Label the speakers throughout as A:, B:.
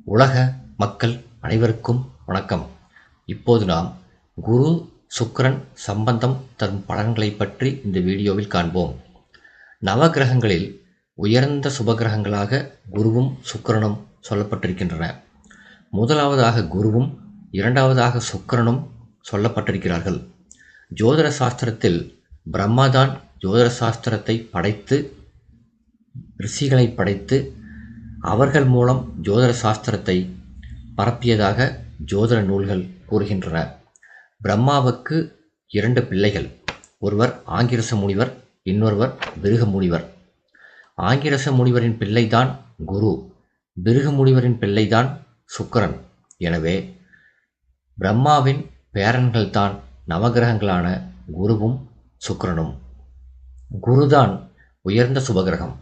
A: உலக மக்கள் அனைவருக்கும் வணக்கம். இப்போது நாம் குரு சுக்கிரன் சம்பந்தம் தரும் பலன்களை பற்றி இந்த வீடியோவில் காண்போம். நவகிரகங்களில் உயர்ந்த சுபகிரகங்களாக குருவும் சுக்கிரனும் சொல்லப்பட்டிருக்கின்றன. முதலாவதாக குருவும் இரண்டாவதாக சுக்கிரனும் சொல்லப்பட்டிருக்கிறார்கள். ஜோதிட சாஸ்திரத்தில் பிரம்மாதான் ஜோதிட சாஸ்திரத்தை படைத்து ரிஷிகளை படைத்து அவர்கள் மூலம் ஜோதிட சாஸ்திரத்தை பரப்பியதாக ஜோதிட நூல்கள் கூறுகின்றன. பிரம்மாவுக்கு 2 பிள்ளைகள். ஒருவர் ஆங்கிரச முனிவர், இன்னொருவர் பிருகு முனிவர். ஆங்கிரச முனிவரின் பிள்ளைதான் குரு, பிருகு முனிவரின் பிள்ளைதான் சுக்கிரன். எனவே பிரம்மாவின் பேரன்கள்தான் நவகிரகங்களான குருவும் சுக்கிரனும். குருதான் உயர்ந்த சுபகிரகம்.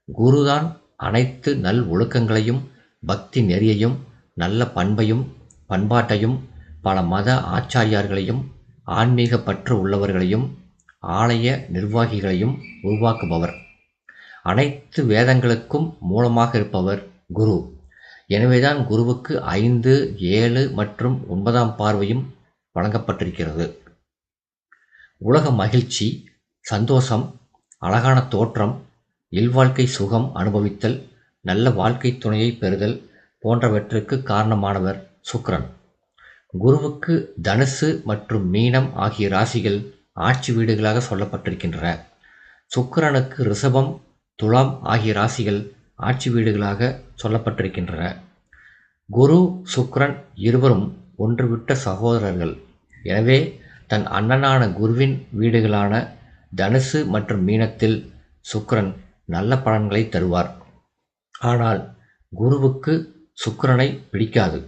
A: குருதான் அனைத்து நல் ஒழுக்கங்களையும் பக்தி நெறியையும் நல்ல பண்பையும் பண்பாட்டையும் பல மத ஆச்சாரியார்களையும் ஆன்மீக பற்று உள்ளவர்களையும் ஆலய நிர்வாகிகளையும் உருவாக்குபவர். அனைத்து வேதங்களுக்கும் மூலமாக இருப்பவர் குரு. எனவேதான் குருவுக்கு 5, 7 மற்றும் 9ஆம் பார்வையும் வழங்கப்பட்டிருக்கிறது. உலக மகிழ்ச்சி, சந்தோஷம், அழகான தோற்றம், இல்வாழ்க்கை சுகம் அனுபவித்தல், நல்ல வாழ்க்கை துணையை பெறுதல் போன்றவற்றுக்கு காரணமானவர் சுக்கிரன். குருவுக்கு தனுசு மற்றும் மீனம் ஆகிய ராசிகள் ஆட்சி வீடுகளாக சொல்லப்பட்டிருக்கின்றன. சுக்கிரனுக்கு ரிஷபம், துலாம் ஆகிய ராசிகள் ஆட்சி வீடுகளாக சொல்லப்பட்டிருக்கின்றன. குரு சுக்கிரன் இருவரும் ஒன்றுவிட்ட சகோதரர்கள். எனவே தன் அண்ணனான குருவின் வீடுகளான தனுசு மற்றும் மீனத்தில் சுக்கிரன் நல்ல பலன்களை தருவார். ஆனால் குருவுக்கு சுக்கிரனை பிடிக்காது.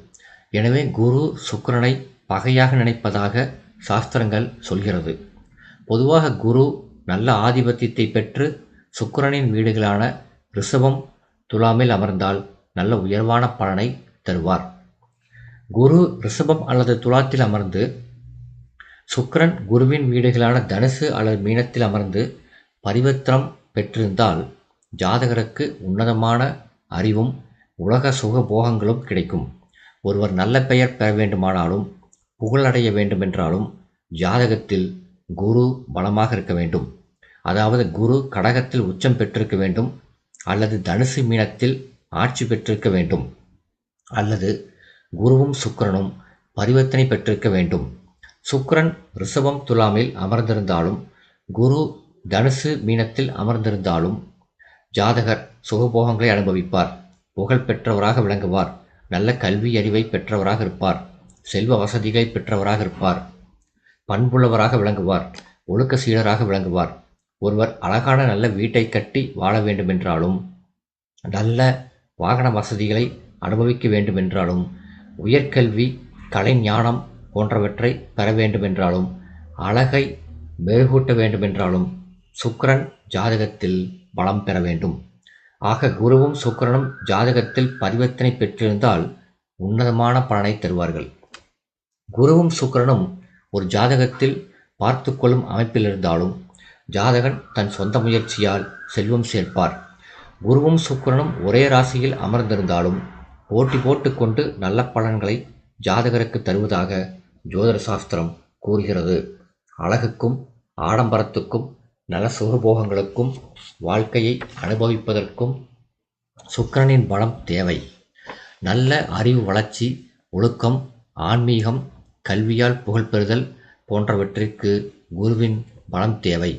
A: எனவே குரு சுக்கிரனை பகையாக நினைப்பதாக சாஸ்திரங்கள் சொல்கிறது. பொதுவாக குரு நல்ல ஆதிபத்தியத்தை பெற்று சுக்கிரனின் வீடுகளான ரிஷபம், துலாமில் அமர்ந்தால் நல்ல உயர்வான பலனை தருவார். குரு ரிஷபம் அல்லது துலாத்தில் அமர்ந்து சுக்கிரன் குருவின் வீடுகளான தனுசு அல்லது மீனத்தில் அமர்ந்து பரிவர்த்தனம் பெற்றிருந்தால் ஜாதகருக்கு உன்னதமான அறிவும் உலக சுகபோகங்களும் கிடைக்கும். ஒருவர் நல்ல பெயர் பெற வேண்டுமானாலும் புகழடைய வேண்டுமென்றாலும் ஜாதகத்தில் குரு பலமாக இருக்க வேண்டும். அதாவது குரு கடகத்தில் உச்சம் பெற்றிருக்க வேண்டும், அல்லது தனுசு மீனத்தில் ஆட்சி பெற்றிருக்க வேண்டும், அல்லது குருவும் சுக்கிரனும் பரிவர்த்தனை பெற்றிருக்க வேண்டும். சுக்கிரன் ரிஷபம் துலாமில் அமர்ந்திருந்தாலும் குரு தனுசு மீனத்தில் அமர்ந்திருந்தாலும் ஜாதகர் சுகபோகங்களை அனுபவிப்பார், புகழ் பெற்றவராக விளங்குவார், நல்ல கல்வி அறிவை பெற்றவராக இருப்பார், செல்வ வசதிகளை பெற்றவராக இருப்பார், பண்புள்ளவராக விளங்குவார், ஒழுக்க சீடராக விளங்குவார். ஒருவர் அழகான நல்ல வீட்டை கட்டி வாழ வேண்டுமென்றாலும் நல்ல வாகன வசதிகளை அனுபவிக்க வேண்டுமென்றாலும் உயர்கல்வி, கலை ஞானம் போன்றவற்றை பெற வேண்டுமென்றாலும் அழகை மெருகூட்ட வேண்டுமென்றாலும் சுக்கிரன் ஜாதகத்தில் பலம் பெற வேண்டும். ஆக குருவும் சுக்கிரனும் ஜாதகத்தில் பரிவர்த்தனை பெற்றிருந்தால் உன்னதமான பலனை தருவார்கள். குருவும் சுக்கிரனும் ஒரு ஜாதகத்தில் பார்த்து கொள்ளும் அமைப்பில் இருந்தாலும் ஜாதகன் தன் சொந்த முயற்சியால் செல்வம் சேர்ப்பார். குருவும் சுக்கிரனும் ஒரே ராசியில் அமர்ந்திருந்தாலும் போட்டி போட்டுக்கொண்டு நல்ல பலன்களை ஜாதகருக்கு தருவதாக ஜோதிட சாஸ்திரம் கூறுகிறது. அழகுக்கும் ஆடம்பரத்துக்கும் நல சுகபோகங்களுக்கும் வாழ்க்கையை அனுபவிப்பதற்கும் சுக்கிரனின் பலம் தேவை. நல்ல அறிவு வளர்ச்சி, ஒழுக்கம், ஆன்மீகம், கல்வியால் புகழ் பெறுதல் போன்றவற்றிற்கு குருவின் பலம் தேவை.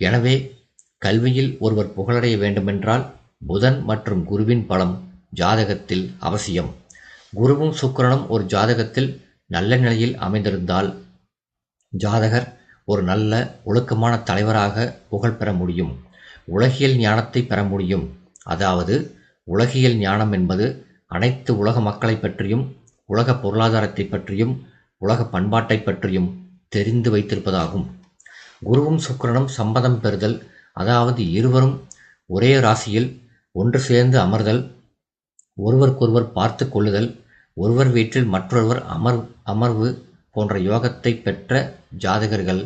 A: எனவே கல்வியில் ஒருவர் புகழடைய வேண்டுமென்றால் புதன் மற்றும் குருவின் பலம் ஜாதகத்தில் அவசியம். குருவும் சுக்கிரனும் ஒரு ஜாதகத்தில் நல்ல நிலையில் அமைந்திருந்தால் ஜாதகர் ஒரு நல்ல ஒழுக்கமான தலைவராக புகழ் பெற முடியும், உலகியல் ஞானத்தை பெற முடியும். அதாவது உலகியல் ஞானம் என்பது அனைத்து உலக மக்களை பற்றியும் உலக பொருளாதாரத்தை பற்றியும் உலக பண்பாட்டை பற்றியும் தெரிந்து வைத்திருப்பதாகும். குருவும் சுக்கிரனும் சம்பந்தம் பெறுதல், அதாவது இருவரும் ஒரே ராசியில் ஒன்று சேர்ந்து அமர்தல், ஒருவருக்கொருவர் பார்த்து கொள்ளுதல், ஒருவர் வீட்டில் மற்றொருவர் அமர்வு போன்ற யோகத்தை பெற்ற ஜாதகர்கள்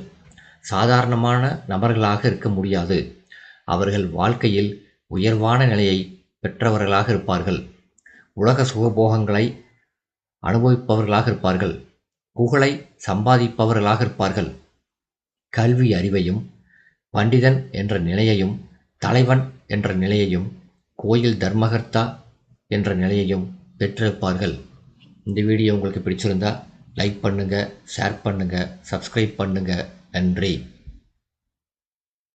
A: சாதாரணமான நபர்களாக இருக்க முடியாது. அவர்கள் வாழ்க்கையில் உயர்வான நிலையை பெற்றவர்களாக இருப்பார்கள். உலக சுகபோகங்களை அனுபவிப்பவர்களாக இருப்பார்கள். புகழை சம்பாதிப்பவர்களாக இருப்பார்கள். கல்வி அறிவையும், பண்டிதன் என்ற நிலையையும், தலைவன் என்ற நிலையையும், கோயில் தர்மகர்த்தா என்ற நிலையையும் பெற்றிருப்பார்கள். இந்த வீடியோ உங்களுக்கு பிடிச்சிருந்தா லைக் பண்ணுங்கள், ஷேர் பண்ணுங்கள், சப்ஸ்கிரைப் பண்ணுங்கள். நன்றி.